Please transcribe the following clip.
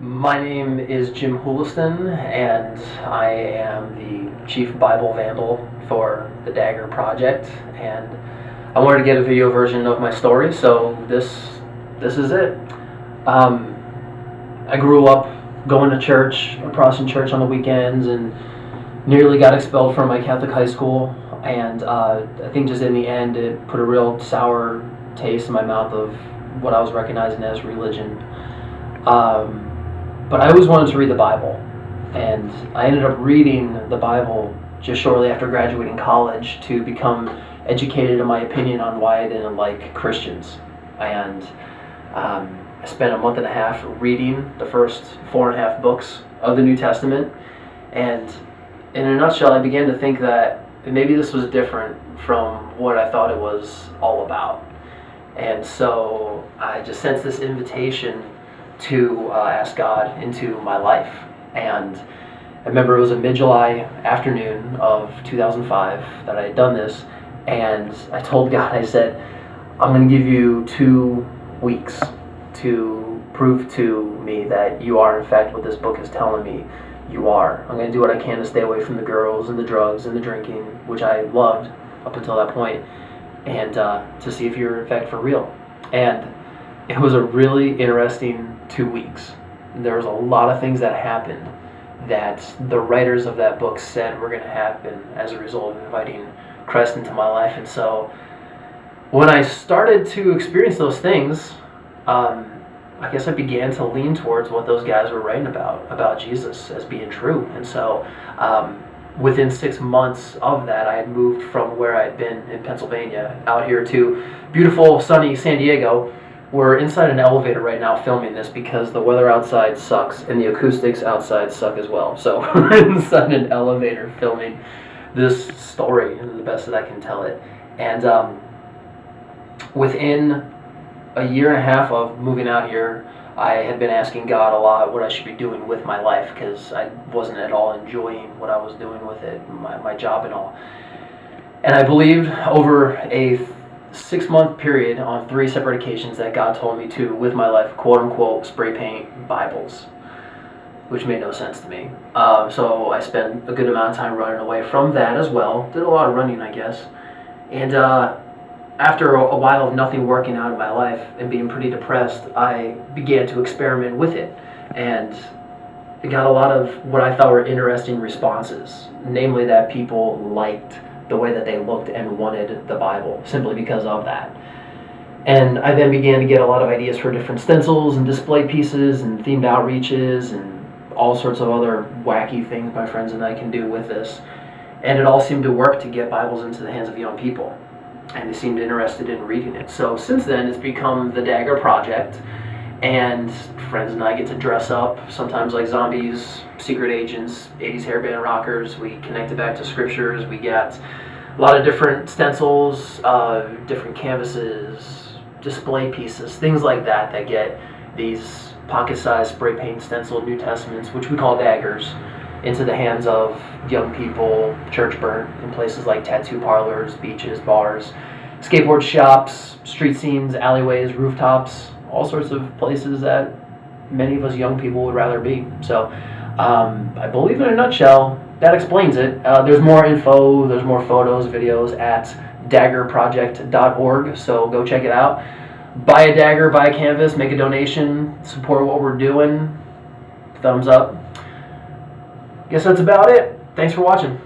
My name is Jim Huliston, and I am the Chief Bible Vandal for the Dagger project. And I wanted to get a video version of my story, so this is it. I grew up going to church, a Protestant church on the weekends, and nearly got expelled from my Catholic high school. And I think just in the end, it put a real sour taste in my mouth of what I was recognizing as religion. But I always wanted to read the Bible, and I ended up reading the Bible just shortly after graduating college to become educated in my opinion on why I didn't like Christians. And I spent a month and a half reading the first 4.5 books of the New Testament, and in a nutshell, I began to think that maybe this was different from what I thought it was all about. And so I just sensed this invitation to ask God into my life. And I remember it was a mid-July afternoon of 2005 that I had done this, and I told God, I said, I'm going to give you 2 weeks to prove to me that you are in fact what this book is telling me you are. I'm going to do what I can to stay away from the girls and the drugs and the drinking, which I loved up until that point, and to see if you're in fact for real. And it was a really interesting 2 weeks. There was a lot of things that happened that the writers of that book said were going to happen as a result of inviting Christ into my life. And so when I started to experience those things, I guess I began to lean towards what those guys were writing about Jesus as being true. And so within 6 months of that, I had moved from where I had been in Pennsylvania out here to beautiful, sunny San Diego. We're inside an elevator right now filming this because the weather outside sucks and the acoustics outside suck as well. So we're inside an elevator filming this story, the best that I can tell it. And within a year and a half of moving out here, I had been asking God a lot what I should be doing with my life, because I wasn't at all enjoying what I was doing with it, my job and all. And I believed over a 6-month period on 3 separate occasions that God told me to, with my life, quote unquote, spray paint Bibles, which made no sense to me. So I spent a good amount of time running away from that as well. Did a lot of running, I guess. And after a while of nothing working out in my life and being pretty depressed, I began to experiment with it. And it got a lot of what I thought were interesting responses, namely that people liked the way that they looked and wanted the Bible simply because of that. And I then began to get a lot of ideas for different stencils and display pieces and themed outreaches and all sorts of other wacky things my friends and I can do with this. And it all seemed to work to get Bibles into the hands of young people, and they seemed interested in reading it. So since then, it's become the Dagger project, and friends and I get to dress up, sometimes like zombies, secret agents, 80s hairband rockers. We connect it back to scriptures. We got a lot of different stencils, different canvases, display pieces, things like that that get these pocket-sized spray paint stencil New Testaments, which we call daggers, into the hands of young people, church burnt, in places like tattoo parlors, beaches, bars, skateboard shops, street scenes, alleyways, rooftops, all sorts of places that many of us young people would rather be. So I believe in a nutshell, that explains it. There's more info, there's more photos, videos at daggerproject.org, so go check it out. Buy a dagger, buy a canvas, make a donation, support what we're doing. Thumbs up. Guess that's about it. Thanks for watching.